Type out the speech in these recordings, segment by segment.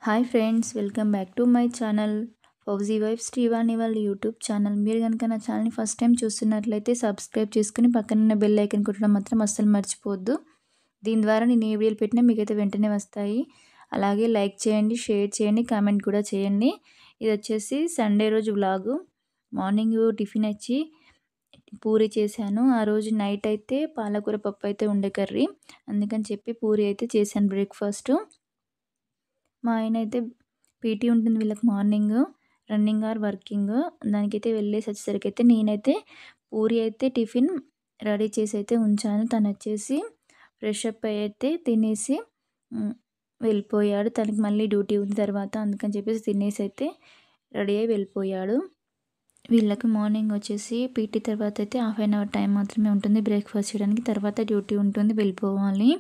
Hi friends, welcome back to my channel fauji wife Srivani వాళ్ళ YouTube channel. మీరు కనుక నా ఛానల్ని ఫస్ట్ టైం చూస్తున్నట్లయితే సబ్స్క్రైబ్ చేసుకుని పక్కనున్న బెల్ ఐకన్ కొట్టడం మాత్రం అస్సలు మర్చిపోవద్దు. దీని ద్వారా నేను ఏ వీడియోలు పెట్టినా మీకైతే వెంటనే వస్తాయి. అలాగే లైక్ చేయండి, షేర్ చేయండి, కామెంట్ కూడా చేయండి. ఇది వచ్చేసి సండే రోజు వ్లాగు. మార్నింగ్ టిఫిన్ వచ్చి పూరి చేశాను. ఆ రోజు నైట్ అయితే పాలకూర పప్పు అయితే ఉండే కర్రీ, అందుకని చెప్పి పూరి అయితే చేశాను బ్రేక్ఫాస్ట్. మా ఆయన అయితే పీటీ ఉంటుంది వీళ్ళకి మార్నింగ్, రన్నింగ్ ఆర్ వర్కింగ్. దానికైతే వెళ్ళేసి వచ్చేసరికి అయితే నేనైతే పూరి అయితే టిఫిన్ రెడీ చేసి అయితే ఉంచాను. తను వచ్చేసి ఫ్రెష్ అప్ అయ్యి అయితే తినేసి వెళ్ళిపోయాడు. తనకి మళ్ళీ డ్యూటీ ఉంది తర్వాత, అందుకని చెప్పేసి తినేసి అయితే రెడీ అయ్యి వెళ్ళిపోయాడు. వీళ్ళకి మార్నింగ్ వచ్చేసి పీటీ తర్వాత అయితే హాఫ్ అన్ అవర్ టైం మాత్రమే ఉంటుంది బ్రేక్ఫాస్ట్ చేయడానికి, తర్వాత డ్యూటీ ఉంటుంది, వెళ్ళిపోవాలి.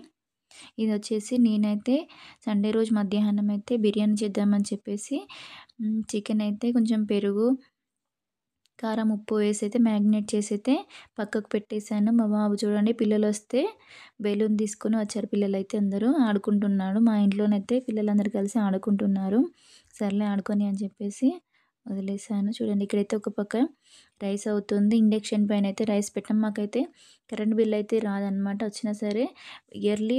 ఇది వచ్చేసి నేనైతే సండే రోజు మధ్యాహ్నం అయితే బిర్యానీ చేద్దామని చెప్పేసి చికెన్ అయితే కొంచెం పెరుగు, కారం, ఉప్పు వేసి అయితే మ్యాగ్నేట్ చేసి అయితే పక్కకు పెట్టేశాను. మా బాబు చూడండి, పిల్లలు వస్తే బెలూన్ తీసుకొని వచ్చారు. పిల్లలు అయితే అందరూ ఆడుకుంటున్నాడు. మా ఇంట్లోనైతే పిల్లలందరూ కలిసి ఆడుకుంటున్నారు. సర్లే ఆడుకొని అని చెప్పేసి వదిలేసాను. చూడండి, ఇక్కడైతే ఒక పక్క రైస్ అవుతుంది. ఇండక్షన్ పైన అయితే రైస్ పెట్టాం. మాకైతే కరెంట్ బిల్ అయితే రాదనమాట. వచ్చినా సరే ఇయర్లీ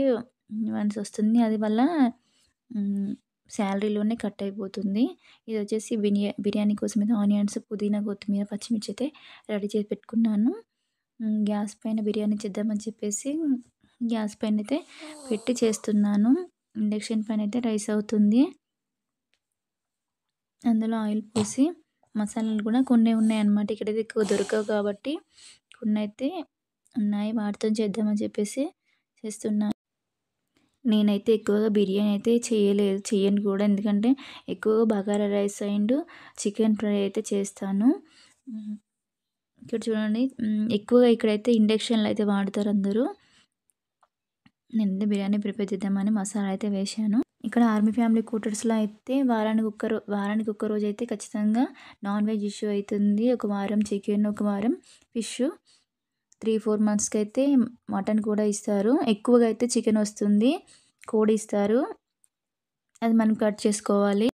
వన్స్ వస్తుంది. అది వల్ల శాలరీలోనే కట్ అయిపోతుంది. ఇది వచ్చేసి బిర్యానీ కోసం అయితే ఆనియన్స్, పుదీనా, కొత్తిమీర, పచ్చిమిర్చి అయితే రెడీ చేసి పెట్టుకున్నాను. గ్యాస్ పైన బిర్యానీ చేద్దామని చెప్పేసి గ్యాస్ పైన అయితే పెట్టి చేస్తున్నాను. ఇండక్షన్ పైన అయితే రైస్ అవుతుంది. అందులో ఆయిల్ పోసి మసాలాలు కూడా కొన్ని ఉన్నాయన్నమాట. ఇక్కడైతే ఎక్కువ దొరకవు కాబట్టి కొన్ని అయితే ఉన్నాయి, వాటితో చేద్దామని చెప్పేసి చేస్తున్నాను. నేనైతే ఎక్కువగా బిర్యానీ అయితే చేయను కూడా, ఎందుకంటే ఎక్కువగా bagara rice and chicken fry అయితే చేస్తాను. ఇక్కడ చూడండి, ఎక్కువగా ఇక్కడైతే ఇండక్షన్లు అయితే వాడతారు అందరూ. నేనైతే బిర్యానీ ప్రిపేర్ చేద్దామని మసాలా అయితే వేశాను. ఇక్కడ ఆర్మీ ఫ్యామిలీ క్వార్టర్స్లో అయితే వారానికి ఒక్క రోజు అయితే ఖచ్చితంగా నాన్ వెజ్ ఇష్యూ అవుతుంది. ఒక వారం చికెన్, ఒక వారం ఫిష్, 3-4 మంత్స్కి అయితే మటన్ కూడా ఇస్తారు. ఎక్కువగా అయితే చికెన్ వస్తుంది, కోడి ఇస్తారు, అది మనం కట్ చేసుకోవాలి.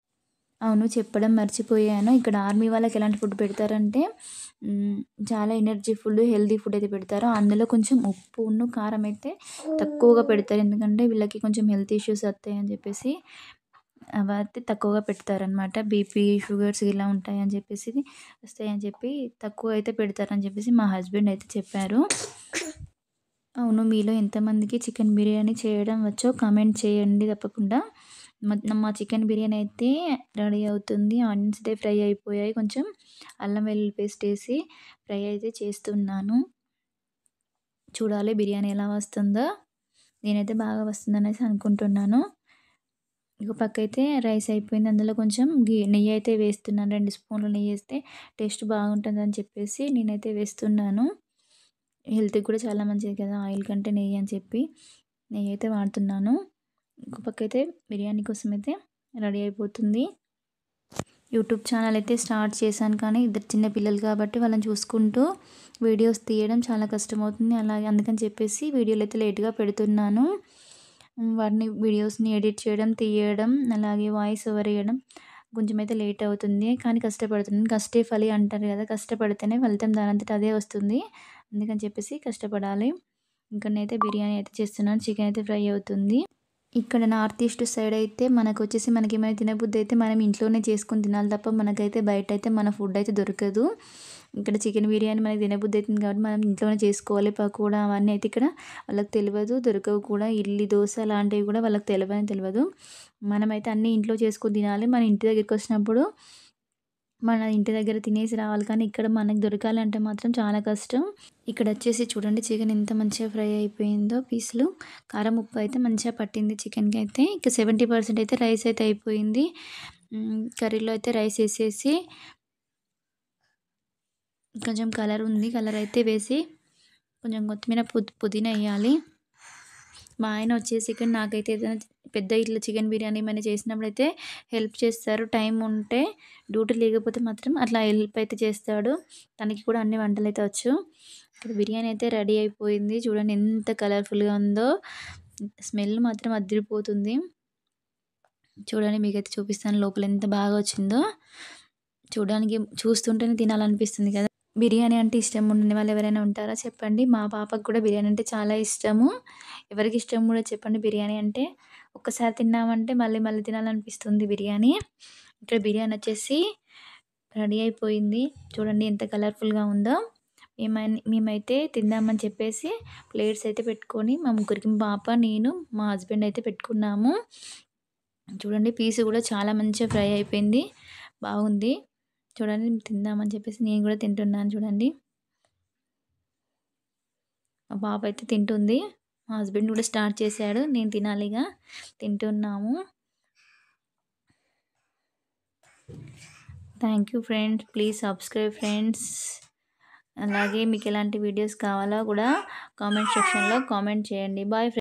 అవును, చెప్పడం మర్చిపోయాను. ఇక్కడ ఆర్మీ వాళ్ళకి ఎలాంటి ఫుడ్ పెడతారంటే చాలా ఎనర్జీ ఫుడ్, హెల్తీ ఫుడ్ అయితే పెడతారు. అందులో కొంచెం ఉప్పును కారం అయితే తక్కువగా పెడతారు, ఎందుకంటే వీళ్ళకి కొంచెం హెల్త్ ఇష్యూస్ వస్తాయని చెప్పేసి అవి అయితే తక్కువగా పెడతారనమాట. బీపీ, షుగర్స్ ఇలా ఉంటాయని చెప్పేసి, వస్తాయని చెప్పి తక్కువ అయితే పెడతారని చెప్పేసి మా హస్బెండ్ అయితే చెప్పారు. అవును, మీలో ఎంతమందికి చికెన్ బిర్యానీ చేయడం వచ్చో కామెంట్ చేయండి తప్పకుండా. మా చికెన్ బిర్యానీ అయితే రెడీ అవుతుంది. ఆనియన్స్ అయితే ఫ్రై అయిపోయాయి. కొంచెం అల్లం వెల్లుల్లి పేస్ట్ వేసి ఫ్రై అయితే చేస్తున్నాను. చూడాలి బిర్యానీ ఎలా వస్తుందో. నేనైతే బాగా వస్తుందనేసి అనుకుంటున్నాను. ఇంకో పక్క అయితే రైస్ అయిపోయింది. అందులో కొంచెం నెయ్యి అయితే వేస్తున్నాను. 2 స్పూన్లు నెయ్యి వేస్తే టేస్ట్ బాగుంటుందని చెప్పేసి నేనైతే వేస్తున్నాను. హెల్త్కి కూడా చాలా మంచిది కదా ఆయిల్ కంటే నెయ్యి అని చెప్పి నెయ్యి అయితే వాడుతున్నాను. ఇంకో పక్క అయితే బిర్యానీ కోసం అయితే రెడీ అయిపోతుంది. యూట్యూబ్ ఛానల్ అయితే స్టార్ట్ చేశాను, కానీ ఇద్దరు చిన్న పిల్లలు కాబట్టి వాళ్ళని చూసుకుంటూ వీడియోస్ తీయడం చాలా కష్టమవుతుంది. అలాగే అందుకని చెప్పేసి వీడియోలు అయితే లేట్గా పెడుతున్నాను. వాటిని వీడియోస్ని ఎడిట్ చేయడం, తీయడం, అలాగే వాయిస్ ఓవర్ వేయడం కొంచెం అయితే లేట్ అవుతుంది, కానీ కష్టపడుతున్నాను. కష్టే ఫలి అంటారు కదా, కష్టపడితేనే ఫలితం దానంతట అదే వస్తుంది. అందుకని చెప్పేసి కష్టపడాలి. ఇంకా నేనైతే బిర్యానీ అయితే చేస్తున్నాను. చికెన్ అయితే ఫ్రై అవుతుంది. ఇక్కడ నార్త్ ఈస్ట్ సైడ్ అయితే మనకి ఏమైనా తినబుద్ధి అయితే మనం ఇంట్లోనే చేసుకొని తినాలి తప్ప మనకైతే బయట అయితే మన ఫుడ్ అయితే దొరకదు. ఇక్కడ చికెన్ బిర్యానీ మనకి తినబుద్ధి అవుతుంది కాబట్టి మనం ఇంట్లోనే చేసుకోవాలి. పకోడా అవన్నీ అయితే ఇక్కడ వాళ్ళకి తెలియదు, దొరకవు కూడా. ఇడ్లీ, దోశ లాంటివి కూడా వాళ్ళకి తెలియదు. మనమైతే అన్నీ ఇంట్లో చేసుకొని తినాలి. మన ఇంటి దగ్గరికి వచ్చినప్పుడు మన ఇంటి దగ్గర తినేసి రావాలి, కానీ ఇక్కడ మనకు దొరకాలంటే మాత్రం చాలా కష్టం. ఇక్కడ వచ్చేసి చూడండి, చికెన్ ఎంత మంచిగా ఫ్రై అయిపోయిందో. పీసులు కారం, ఉప్పు అయితే మంచిగా పట్టింది చికెన్కి అయితే. ఇక 70% అయితే రైస్ అయితే అయిపోయింది. కర్రీలో అయితే రైస్ వేసేసి కొంచెం కలర్ ఉంది, కలర్ అయితే వేసి కొంచెం కొత్తిమీర, పుదీనా వేయాలి. మా ఆయన వచ్చేసి ఇక్కడ నాకైతే ఏదైనా పెద్ద ఇట్లా చికెన్ బిర్యానీ ఏమైనా చేసినప్పుడు అయితే హెల్ప్ చేస్తారు. టైం ఉంటే, డ్యూటీ లేకపోతే మాత్రం అట్లా హెల్ప్ అయితే చేస్తాడు. తనకి కూడా అన్ని వంటలు అయితే వచ్చు. ఇక్కడ బిర్యానీ అయితే రెడీ అయిపోయింది. చూడండి ఎంత కలర్ఫుల్గా ఉందో. స్మెల్ మాత్రం అదిరిపోతుంది. చూడండి మీకైతే చూపిస్తాను లోపల ఎంత బాగా వచ్చిందో. చూడడానికి చూస్తుంటేనే తినాలనిపిస్తుంది కదా! బిర్యానీ అంటే ఇష్టం ఉండని వాళ్ళు ఎవరైనా ఉంటారా చెప్పండి? మా పాపకు కూడా బిర్యానీ అంటే చాలా ఇష్టము. ఎవరికి ఇష్టం కూడా చెప్పండి బిర్యానీ అంటే? ఒక్కసారి తిన్నామంటే మళ్ళీ మళ్ళీ తినాలనిపిస్తుంది బిర్యానీ. ఇక్కడ బిర్యానీ వచ్చేసి రెడీ అయిపోయింది. చూడండి ఎంత కలర్‌ఫుల్‌గా ఉందో. మేమైతే తిందామని చెప్పేసి ప్లేట్స్ అయితే పెట్టుకొని మా ముగ్గురికి మా పాప, నేను, మా హస్బెండ్ అయితే పెట్టుకున్నాము. చూడండి పీస్ కూడా చాలా మంచిగా ఫ్రై అయిపోయింది. బాగుంది. చూడండి తిందామని చెప్పేసి నేను కూడా తింటున్నాను చూడండి. మా పాప అయితే తింటుంది. మా హస్బెండ్ కూడా స్టార్ట్ చేశాడు. నేను తినాలిగా. తింటున్నాము. Thank you friends. Please subscribe friends. అలాగే మీకు ఎలాంటి వీడియోస్ కావాలో కూడా కామెంట్ సెక్షన్‌లో కామెంట్ చేయండి. Bye friends.